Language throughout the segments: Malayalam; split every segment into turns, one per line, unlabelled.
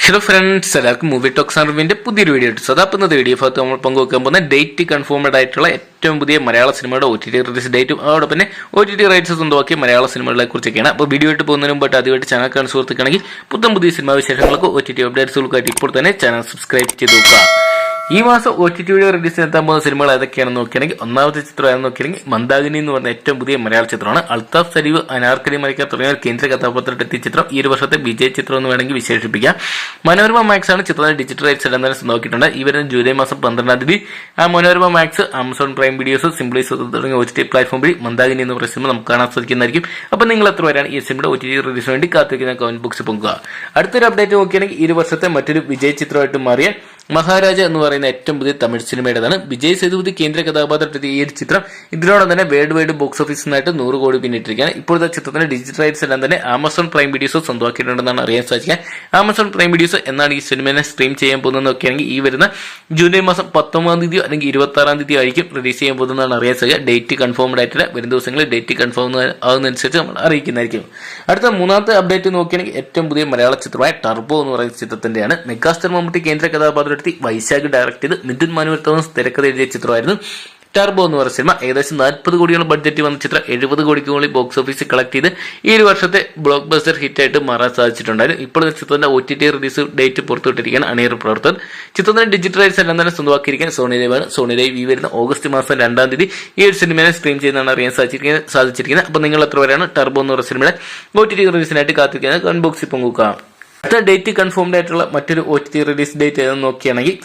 ഹലോ ഫ്രണ്ട്സ്, എല്ലാവർക്കും മൂവി ടോക്സ് അറിവിന്റെ പുതിയൊരു വീഡിയോ ഇട്ടു. സദാപ്പുന്നത് വീഡിയോ ഭാഗത്ത് നമ്മൾ പങ്കുവെക്കാൻ പോകുന്ന ഡേറ്റ് കൺഫേംഡ് ആയിട്ടുള്ള ഏറ്റവും പുതിയ മലയാള സിനിമയുടെ OTT റിലീസ് ഡേറ്റും അതോടൊപ്പം തന്നെ OTT റൈറ്റ്സ് സ്വന്തമാക്കിയ മലയാള സിനിമകളെ കുറിച്ചൊക്കെയാണ്. അപ്പോൾ വീഡിയോ ഇട്ട് പോകുന്നതിന് മുമ്പായിട്ട് ആദ്യമായിട്ട് ചാനൽ കാണുന്ന സുഹൃത്തുക്കാണെങ്കിൽ പുതിയ സിനിമാ വിശേഷങ്ങൾക്ക് OTT അപ്ഡേറ്റ്സുകൾക്കായിട്ട് ഇപ്പോൾ തന്നെ ചാനൽ സബ്സ്ക്രൈബ് ചെയ്ത് നോക്കുക. ഈ മാസം OTT റിലീസ് എത്താൻ പോകുന്ന സിനിമകൾ ഏതൊക്കെയാണെന്ന് നോക്കുകയാണെങ്കിൽ ഒന്നാമത്തെ ചിത്രം ഏതെന്ന് നോക്കുകയാണെങ്കിൽ മന്ദാകിനി എന്ന് പറഞ്ഞ ഏറ്റവും പുതിയ മലയാള ചിത്രമാണ്. അൽത്താഫ് സരീവ്, അനാർക്കലി മരിക്ക തുടങ്ങിയ കേന്ദ്ര കഥാപാത്രത്തിലെത്തിയ ചിത്രം ഈ ഒരു വർഷത്തെ വിജയ് ചിത്രം എന്ന് വേണമെങ്കിൽ വിശേഷിപ്പിക്കാം. മനോരമ മാക്സ് ആണ് ചിത്രത്തിന്റെ ഡിജിറ്റൽ റൈറ്റ്സ് എല്ലാം തന്നെ സ്വന്തമാക്കിയിട്ടുണ്ട്. ഈ വരുന്ന ജൂലൈ മാസം 12-ാം തീയതി Manorama Max, Amazon Prime videos, simply തുടങ്ങിയ OTT പ്ലാറ്റ്ഫോം വഴി മന്ദാകിനി എന്ന് പറയുന്ന സിനിമ നമുക്ക് കാണാൻ സാധിക്കുന്നതായിരിക്കും. അപ്പോൾ നിങ്ങൾ എത്ര പേരാണ് ഈ സിനിമയുടെ OTT റിലീസിന് വേണ്ടി കാത്തിരിക്കുന്ന കമന്റ് ബോക്സിൽ പൊങ്ങുക. അടുത്തൊരു അപ്ഡേറ്റ് നോക്കുകയാണെങ്കിൽ ഈ ഒരു വർഷത്തെ മറ്റൊരു വിജയ് ചിത്രമായിട്ട് മാറിയ മഹാരാജ എന്ന് പറയുന്ന ഏറ്റവും പുതിയ തമിഴ് സിനിമയുടേതാണ്. വിജയ് സേതുപതി കേന്ദ്ര കഥാപാത്രത്തിൽ ഈ ഒരു ചിത്രം ഇതിനോടൊപ്പം തന്നെ വേൾഡ് വൈഡ് ബോക്സ് ഓഫീസിനായിട്ട് 100 കോടി പിന്നിട്ടിരിക്കുകയാണ്. ഇപ്പോഴത്തെ ചിത്രത്തിന്റെ ഡിജിറ്റൽ റൈറ്റ്സ് എല്ലാം തന്നെ ആമസോൺ പ്രൈം വീഡിയോസ് സ്വന്തമാക്കിയിട്ടുണ്ടെന്നാണ് അറിയാൻ സാധിക്കുക. ആമസോൺ പ്രൈം വീഡിയോസ് എന്നാണ് ഈ സിനിമയെ സ്ട്രീം ചെയ്യാൻ പോകുന്നത് നോക്കുകയാണെങ്കിൽ ഈ വരുന്ന ജൂലൈ മാസം 19-ാം തീയതിയോ അല്ലെങ്കിൽ 26-ാം തീയതിയോ ആയിരിക്കും റിലീസ് ചെയ്യാൻ പോകുന്നതെന്നാണ് അറിയാൻ സാധിക്കുക. ഡേറ്റ് കൺഫേംഡ് ആയിട്ടില്ല. വരും ദിവസങ്ങളിൽ ഡേറ്റ് കൺഫേം ആകുന്നതനുസരിച്ച് നമ്മൾ അറിയിക്കുന്നതായിരിക്കും. അടുത്ത മൂന്നാമത്തെ അപ്ഡേറ്റ് നോക്കുകയാണെങ്കിൽ ഏറ്റവും പുതിയ മലയാള ചിത്രമായ ടർബോ എന്ന് പറയുന്ന ചിത്രത്തിന്റെയാണ്. മെഗാസ്റ്റാർ മമ്മൂട്ടി കേന്ദ്ര കഥാപാത്രത്തിൽ വൈശാഖ് ഡയറക്ട് ചെയ്ത് മിഥുൻ മനോഹർ തോമസ് തിരക്കഥ എഴുതിയ ചിത്രമായിരുന്നു ടർബോ എന്ന് പറയുന്ന സിനിമ. ഏകദേശം 40 കോടിയോളം ബഡ്ജറ്റ് വന്ന ചിത്രം 70 കോടിക്ക് മുകളിൽ ബോക്സ് ഓഫീസിൽ കളക്ട് ചെയ്ത് ഈ ഒരു വർഷത്തെ ബ്ലോക്ക് ബസ്റ്റർ ഹിറ്റ് ആയിട്ട് മാറാൻ സാധിച്ചിട്ടുണ്ടായിരുന്നു. ഇപ്പോൾ ചിത്രത്തിന്റെ OTT റിലീസ് ഡേറ്റ് പുറത്തുവിട്ടിരിക്കുകയാണ് അണിയർ പ്രവർത്തകർ. ചിത്രത്തിന്റെ ഡിജിറ്റൽ റൈറ്റ്സ് എല്ലാം തന്നെ സ്വന്തമാക്കിയിരിക്കാൻ സോണി ലൈവാണ്. സോണി ലൈവ് ഈ വരുന്ന ഓഗസ്റ്റ് മാസം 2-ാം തീയതി ഈ ഒരു സിനിമയെ സ്ട്രീം ചെയ്യുന്നതാണ് അറിയാൻ സാധിച്ചിരിക്കുന്നത്. അപ്പോൾ നിങ്ങൾ എത്ര പേരാണ് ടർബോ എന്ന് പറയുന്ന സിനിമയുടെ OTT റിലീസിനായിട്ട് കാത്തിരിക്കുന്നത് കമന്റ് ബോക്സിൽ പങ്കുവെക്കുക. അടുത്ത ഡേറ്റ് കൺഫേംഡ് ആയിട്ടുള്ള മറ്റൊരു OTT റിലീസ് ഡേറ്റ് ഏതെന്ന് നോക്കുകയാണെങ്കിൽ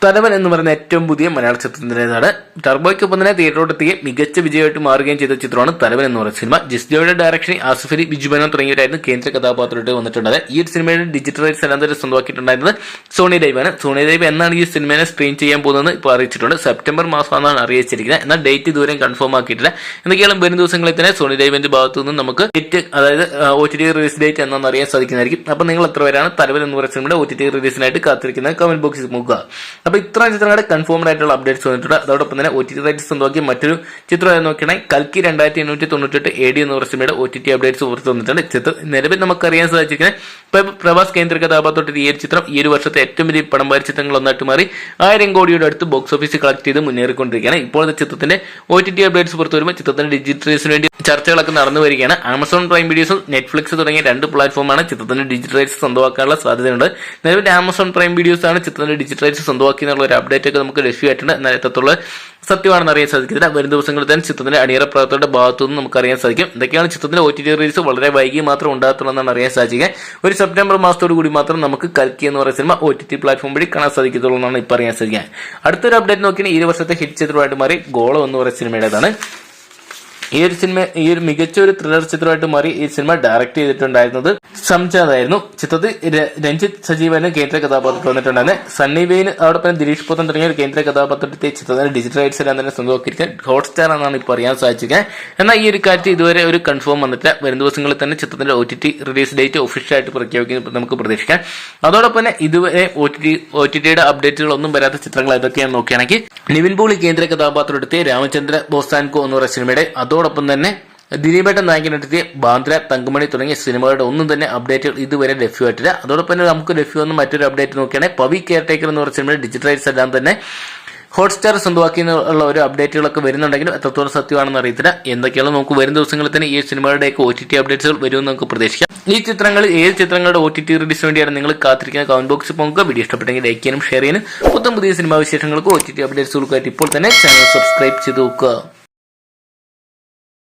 തലവൻ എന്ന് പറയുന്ന ഏറ്റവും പുതിയ മലയാള ചിത്രത്തിൻ്റെതാണ്. ടർബോയ്ക്കൊപ്പം തന്നെ തിയേറ്ററോടെത്തിയ മികച്ച വിജയമായിട്ട് മാറുകയും ചെയ്ത ചിത്രമാണ് തലവൻ എന്ന് പറയുന്ന സിനിമ. ജിസ്ജോയുടെ ഡയറക്ഷനിൽ ആസിഫ് അലി, ബിജു മേനോൻ തുടങ്ങിയവരായിരുന്നു കേന്ദ്ര കഥാപാത്രമായിട്ട് വന്നിട്ടുള്ളത്. ഈ ഒരു സിനിമയുടെ ഡിജിറ്റൽ റൈറ്റ്സ് എല്ലാം തന്നെ സ്വന്തമാക്കിയിട്ടുണ്ടായിരുന്നത് സോണി ലൈവാണ്. സോണി ലൈവ് എന്നാണ് ഈ സിനിമയെ സ്ട്രീം ചെയ്യാൻ പോകുന്നത് ഇപ്പോൾ അറിയിച്ചിട്ടുണ്ട്. സെപ്റ്റംബർ മാസമാണെന്നാണ് അറിയിച്ചിരിക്കുന്നത്. എന്നാൽ ഡേറ്റ് ഇതുവരെ കൺഫേം ആക്കിയിട്ടില്ല. എന്തൊക്കെയാണ് വരും ദിവസങ്ങളിൽ തന്നെ സോണി ലൈവിന്റെ ഭാഗത്തു നിന്ന് നമുക്ക് ഡേറ്റ്, അതായത് OTT റിലീസ് ഡേറ്റ് എന്നാണ് അറിയാൻ സാധിക്കുന്നതായിരിക്കും. അപ്പോൾ നിങ്ങൾ എത്ര പേരാണ് തലവൻ എന്ന് പറയുന്ന സിനിമയുടെ OTT റിലീസിനായിട്ട് കാത്തിരിക്കുന്നത് കമന്റ് ബോക്സിൽ നോക്കുക. അപ്പോൾ ഇത്ര ചിത്രങ്ങളുടെ കൺഫേംഡ് ആയിട്ടുള്ള അപ്ഡേറ്റ്സ് വന്നിട്ടുണ്ട്. അതോടൊപ്പം തന്നെ OTT റൈറ്റ്സ് സ്വന്തമാക്കിയ മറ്റൊരു ചിത്രം നോക്കുകയാണെങ്കിൽ കൽക്കി 2898 AD എന്ന് പറയുന്ന സിനിമയുടെ OTT അപ്ഡേറ്റ്സ് പുറത്തു വന്നിട്ടുണ്ട്. നിലവിൽ നമുക്കറിയാൻ സാധിച്ചിരിക്കുന്നത് പ്രഭാസ് കേന്ദ്ര കഥാപാത്രത്തിൽ ഈ ഒരു ചിത്രം ഈ ഒരു വർഷത്തെ ഏറ്റവും വലിയ പടംവാരി ചിത്രങ്ങൾ ഒന്നായിട്ട് മാറി 1000 കോടിയുടെ അടുത്ത് ബോക്സ് ഓഫീസിൽ കളക്ട് ചെയ്ത് മുന്നേറിക്കൊണ്ടിരിക്കുകയാണ്. ഇപ്പോഴത്തെ ചിത്രത്തിന്റെ OTT അപ്ഡേറ്റ്സ് പുറത്തു വരുമ്പോൾ ചിത്രത്തിന്റെ ഡിജിറ്റൽ റൈറ്റ്സിന് വേണ്ടി ചർച്ചകളൊക്കെ നടന്നു വരികയാണ്. ആമസോൺ പ്രൈം വീഡിയോസും നെറ്റ്ഫ്ലിക്സ് തുടങ്ങിയ 2 പ്ലാറ്റ്ഫോമാണ് ചിത്രത്തിന്റെ ഡിജിറ്റൽ റൈറ്റ്സ് സ്വന്തമാക്കാനുള്ള സാധ്യതയുണ്ട്. നിലവിൽ ആമസോൺ പ്രൈം വീഡിയോസ് ആണ് ചിത്രത്തിന്റെ ഡിജിറ്റൽ റൈറ്റ്സ് സ്വന്തമാക്കി എന്നുള്ള ഒരു അപ്ഡേറ്റ് ഒക്കെ നമുക്ക് ലഭ്യമായിട്ടുണ്ട്. എന്നാൽ എത്രത്തോളം സത്യമാണെന്ന് അറിയാൻ സാധിക്കുന്നില്ല. വരും ദിവസങ്ങളിൽ തന്നെ ചിത്രത്തിന്റെ അണിയറ പ്രവർത്തകരുടെ ഭാഗത്തു നിന്ന് നമുക്ക് അറിയാൻ സാധിക്കും. എന്തൊക്കെയാണ് ചിത്രത്തിന്റെ OTT റിലീസ് വളരെ വൈകി മാത്രം ഉണ്ടാകത്തുള്ളതെന്നാണ് അറിയാൻ സാധിക്കുക. ഒരു സെപ്റ്റംബർ മാസത്തോടു കൂടി മാത്രം നമുക്ക് കൽക്കി എന്ന് പറയുന്ന സിനിമ OTT പ്ലാറ്റ്ഫോം വഴി കാണാൻ സാധിക്കത്തുള്ളൂ എന്നാണ് ഇപ്പോൾ അറിയാൻ സാധിക്കുക. അടുത്തൊരു അപ്ഡേറ്റ് നോക്കിയാൽ ഈ വർഷത്തെ ഹിറ്റ് ചിത്രമായിട്ട് മാറി ഗോളം എന്ന് പറയുന്ന സിനിമയുടേതാണ്. ഈ ഒരു മികച്ച ഒരു ത്രില്ലർ ചിത്രമായിട്ട് മാറി ഈ സിനിമ ഡയറക്ട് ചെയ്തിട്ടുണ്ടായിരുന്നത് സംജാദ് ആയിരുന്നു. ചിത്രത്തിൽ രഞ്ജിത്ത് സജീവന് കേന്ദ്ര കഥാപാത്രത്തിൽ വന്നിട്ടുണ്ടായിരുന്നു. സണ്ണി വെയിന് അതോടൊപ്പം ദിലീഷ് പോത്തൻ തുടങ്ങിയ ഒരു കേന്ദ്ര കഥാപാത്രത്തെ ചിത്രത്തിന്റെ ഡിജിറ്റൽ റൈറ്റ്സ് എല്ലാം തന്നെ സ്വന്തമാക്കിയിരിക്കാൻ ഹോട്ട്സ്റ്റാർ എന്നാണ് ഇപ്പോൾ അറിയാൻ സാധിച്ചത്. എന്നാൽ ഈ ഒരു കാര്യത്തിൽ ഇതുവരെ ഒരു കൺഫേം വന്നിട്ടില്ല. വരും ദിവസങ്ങളിൽ തന്നെ ചിത്രത്തിന്റെ OTT റിലീസ് ഡേറ്റ് ഒഫീഷ്യലായിട്ട് പ്രഖ്യാപിക്കുന്നത് നമുക്ക് പ്രതീക്ഷിക്കാം. അതോടൊപ്പം തന്നെ ഇതുവരെ OTTയുടെ അപ്ഡേറ്റുകൾ ഒന്നും വരാത്ത ചിത്രങ്ങൾ ഏതൊക്കെയാണെന്ന് നോക്കുകയാണെങ്കിൽ നിവിൻ പോളി കേന്ദ്ര കഥാപാത്രം എടുത്തിയ രാമചന്ദ്ര ബോസാൻകോ എന്ന് പറയുന്ന സിനിമയുടെ, അതോടൊപ്പം തന്നെ ദിലീപേട്ടൻ നായകനെടുത്തിയ ബാന്ദ്ര, തങ്കമണി തുടങ്ങിയ സിനിമകളുടെ ഒന്നും തന്നെ അപ്ഡേറ്റുകൾ ഇതുവരെ ലഭ്യമായിട്ടില്ല. അതോടൊപ്പം തന്നെ നമുക്ക് ലഭ്യമെന്ന് മറ്റൊരു അപ്ഡേറ്റ് നോക്കുകയാണെങ്കിൽ പവി കെയർടേക്കർ എന്ന് പറയുന്ന സിനിമയുടെ ഡിജിറ്റൽ റൈറ്റ്സ് എല്ലാം തന്നെ ഹോട്ട്സ്റ്റാർ സ്വന്തമാക്കി എന്നുള്ള ഒരു അപ്ഡേറ്റുകളൊക്കെ വരുന്നുണ്ടെങ്കിലും എത്രത്തോളം സത്യമാണെന്ന് അറിയത്തില്ല. എന്തൊക്കെയാണ് നമുക്ക് വരും ദിവസങ്ങളിൽ തന്നെ ഈ സിനിമകളുടെയൊക്കെ OTT അപ്ഡേറ്റ്സുകൾ വരുമെന്ന് നമുക്ക് പ്രതീക്ഷിക്കാം. ഈ ചിത്രങ്ങളിൽ ഏത് ചിത്രങ്ങളുടെ OTT റിലീസിന് വേണ്ടിയാണ് നിങ്ങൾ കാത്തിരിക്കുന്ന കമന്റ് ബോക്സിൽ പോകുക. വീഡിയോ ഇഷ്ടപ്പെട്ടെങ്കിൽ ലൈക്ക് ചെയ്യാനും ഷെയർ ചെയ്യാനും പുതിയ സിനിമാ വിശേഷങ്ങൾക്ക് OTT അപ്ഡേറ്റ്സുകൾക്കായിട്ട് ഇപ്പോൾ തന്നെ ചാനൽ സബ്സ്ക്രൈബ് ചെയ്ത് നോക്കുക.